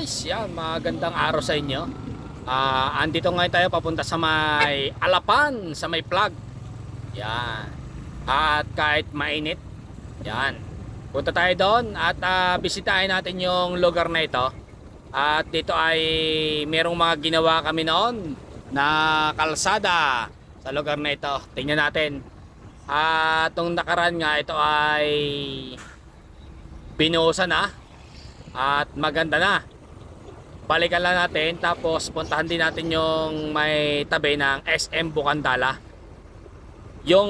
guys, yan, magandang araw sa inyo. Andito ngayon tayo papunta sa may Alapan, sa may plug. Yan. At kahit mainit, yan. Punta tayo doon at bisitahin natin yung lugar na ito. At dito ay merong mga ginawa kami noon na kalsada sa lugar na ito. Tingnan natin. At nung nakaraan nga, ito ay binuhusan na at maganda na. Balikan lang natin, tapos puntahan din natin yung may tabi ng SM Bukandala. Yung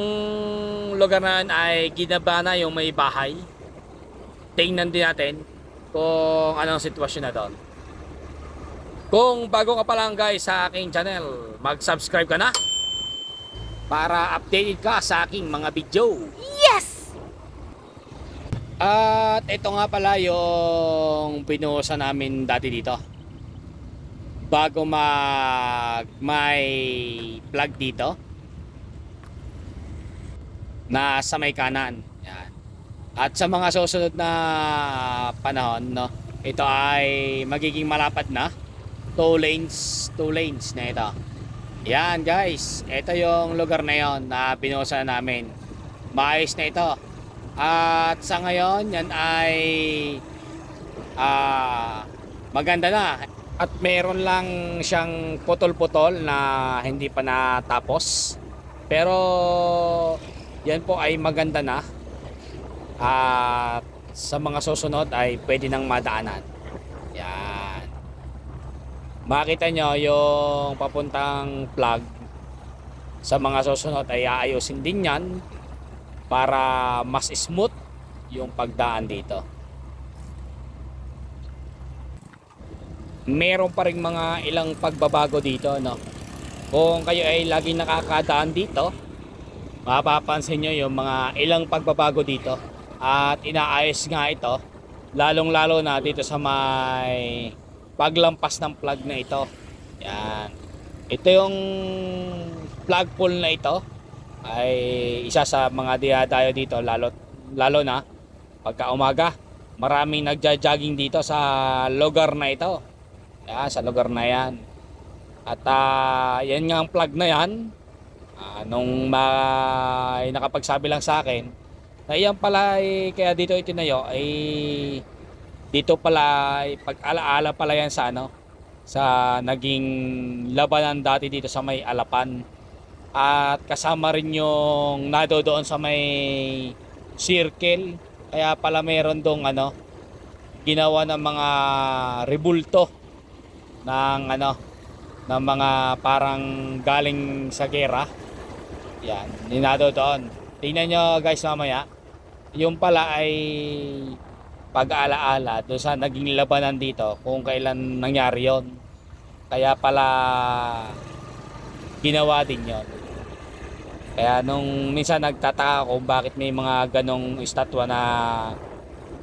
lugar na yun ay ginaba na yung may bahay. Tingnan din natin kung anong sitwasyon na doon. Kung bago ka pa lang guys sa aking channel, mag-subscribe ka na para updated ka sa aking mga video. Yes! At ito nga pala yung binuhusan namin dati dito. Bago may plug dito na sa may kanan. Yan. At sa mga susunod na panahon, no, ito ay magiging malapad na. 2 lanes na ito. Yan guys, ito yung lugar na yon na binuhusan namin. Maayos na ito. At sa ngayon, yan ay maganda na. At meron lang siyang putol-putol na hindi pa natapos. Pero yan po ay maganda na. At sa mga susunod ay pwede nang madaanan. Yan. Makita nyo yung papuntang plug. Sa mga susunod ay aayusin din yan para mas smooth yung pagdaan dito. Meron pa ring mga ilang pagbabago dito, no. Kung kayo ay laging nakakadaan dito, mapapansin nyo yung mga ilang pagbabago dito. At inaayos nga ito, lalong-lalo na dito sa may paglampas ng plug na ito. Yan. Ito yung plug pull na ito ay isa sa mga dinadayo dito, lalo na pagka umaga. Maraming nagja-jogging dito sa lugar na ito. Sa lugar na yan. At yan nga ang plug na yan. Nung may nakapagsabi lang sa akin na yan pala ay, kaya dito itinayo ay dito pala ay pag-alaala pala yan sa sa naging labanan dati dito sa may Alapan. At kasama rin yung doon sa may circle. Kaya pala meron dong ginawa ng mga rebulto ng ng mga parang galing sa gera. Yan, ninado doon. Tingnan nyo guys mamaya. Yung pala ay pag-aalaala doon sa naging labanan dito kung kailan nangyari yon. Kaya pala ginawa din yon. Kaya nung minsan nagtataka kung bakit may mga ganong estatwa na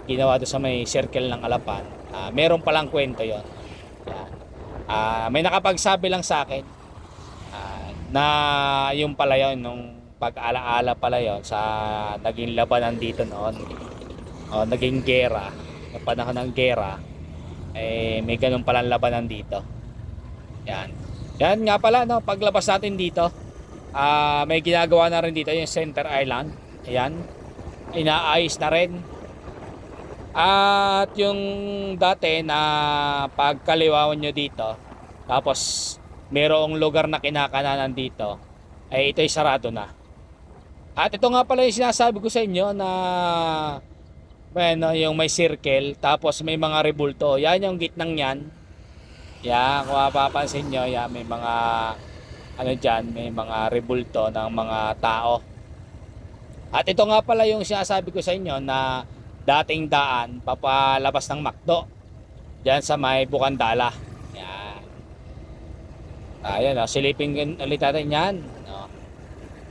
ginawa doon sa may circle ng Alapan. Meron palang kwento yon. May nakapagsabi lang sa akin na yung pala yon, nung pag-alaala pala yon sa naging labanan dito noon. Naging gera, yung panahon ng gera, may ganun palang labanan dito. Yan. Yan nga pala, no, paglabas natin dito, may ginagawa na rin dito yung center island. Ayan, inaayos na rin. At yung dati na pagkaliwawan nyo dito, tapos merong lugar na kinakananan dito, ay ito'y sarado na. At ito nga pala yung sinasabi ko sa inyo na yung may circle, tapos may mga rebulto. Yan yung gitnang yan. Yan, kung mapapansin nyo, yan, may mga dyan, may mga rebulto ng mga tao. At ito nga pala yung sinasabi ko sa inyo na dating daan papalabas ng McDo dyan sa may Bukandala. Yan. Ayan, silipin ulit natin yan.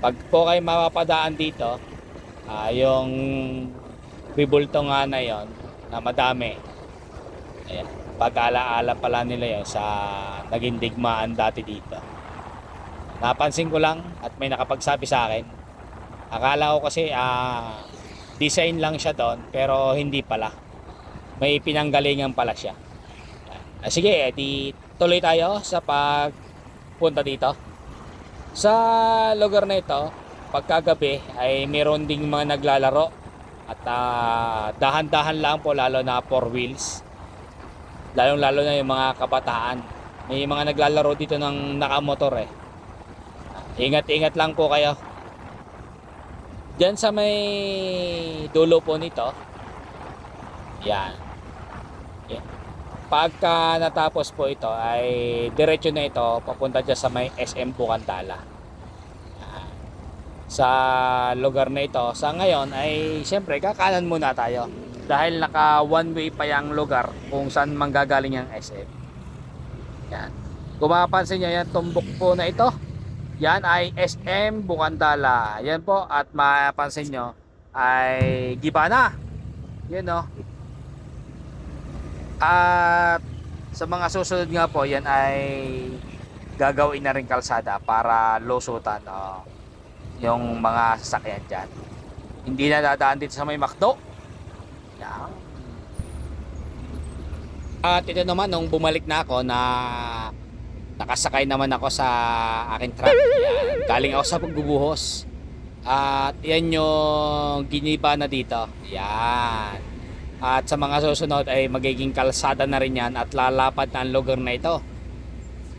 Pag po kayo mapapadaan dito, yung rebulto nga na yon na madami. Ayan, pag-alaala pala nila yon sa naging digmaan dati dito. Napansin ko lang at may nakapagsabi sa akin. Akala ko kasi design lang siya doon, pero hindi pala. May pinanggalingan pala siya. Sige, di tuloy tayo sa pagpunta dito. Sa lugar na ito, pagkagabi ay meron ding mga naglalaro at dahan-dahan lang po, lalo na four wheels. Lalong-lalo na yung mga kabataan. May mga naglalaro dito ng nakamotor eh. Ingat-ingat lang po kayo. Diyan sa may dulo po nito. Yan. Yan. Pagka natapos po ito ay diretso na ito papunta dyan sa may SM Bukandala. Yan. Sa lugar na ito, sa ngayon ay siyempre kakanan muna tayo. Dahil naka one way pa yung lugar kung saan manggagaling yung SM. Yan. Kung mapapansin nyo yan, tumbok po na ito. Yan ay SM Bukandala. Yan po, at mapapansin nyo ay Gibana. Yan o. At sa mga susunod nga po, yan ay gagawin na rin kalsada para lusutan yung mga sasakyan dyan. Hindi na dadaan dito sa may McDo. Yan. At ito naman, nung bumalik na ako, nakasakay naman ako sa aking truck. Yan. Galing ako sa pagbubuhos. At yan yung giniba na dito. Yan. At sa mga susunod ay magiging kalsada na rin yan at lalapad na ang lugar na ito.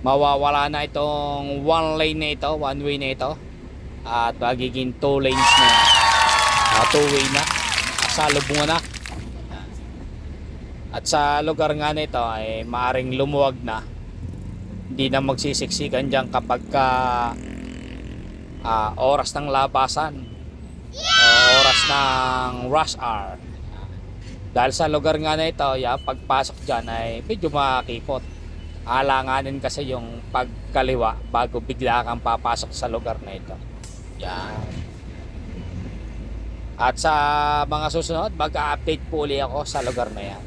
Mawawala na itong one lane na ito, one way na ito. At magiging two lanes na. Two way na. Salubungan na. At sa lugar nga na ito ay maaring lumuwag na. Hindi na magsisiksikan dyan kapag oras ng labasan o oras ng rush hour. Dahil sa lugar nga na ito, pagpasok dyan ay medyo makakipot. Alanganin kasi yung pagkaliwa bago bigla kang papasok sa lugar na ito. Yan. At sa mga susunod, mag-update po ulit ako sa lugar na yan.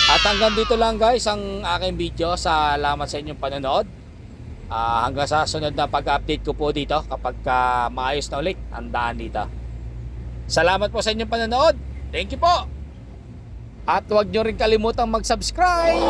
At hanggang dito lang guys ang aking video. Salamat sa inyong panonood. Hanggang sa sunod na pag-update ko po dito kapag maayos na ulit ang daan dito. Salamat po sa inyong panonood. Thank you po. At huwag nyo rin kalimutang mag-subscribe.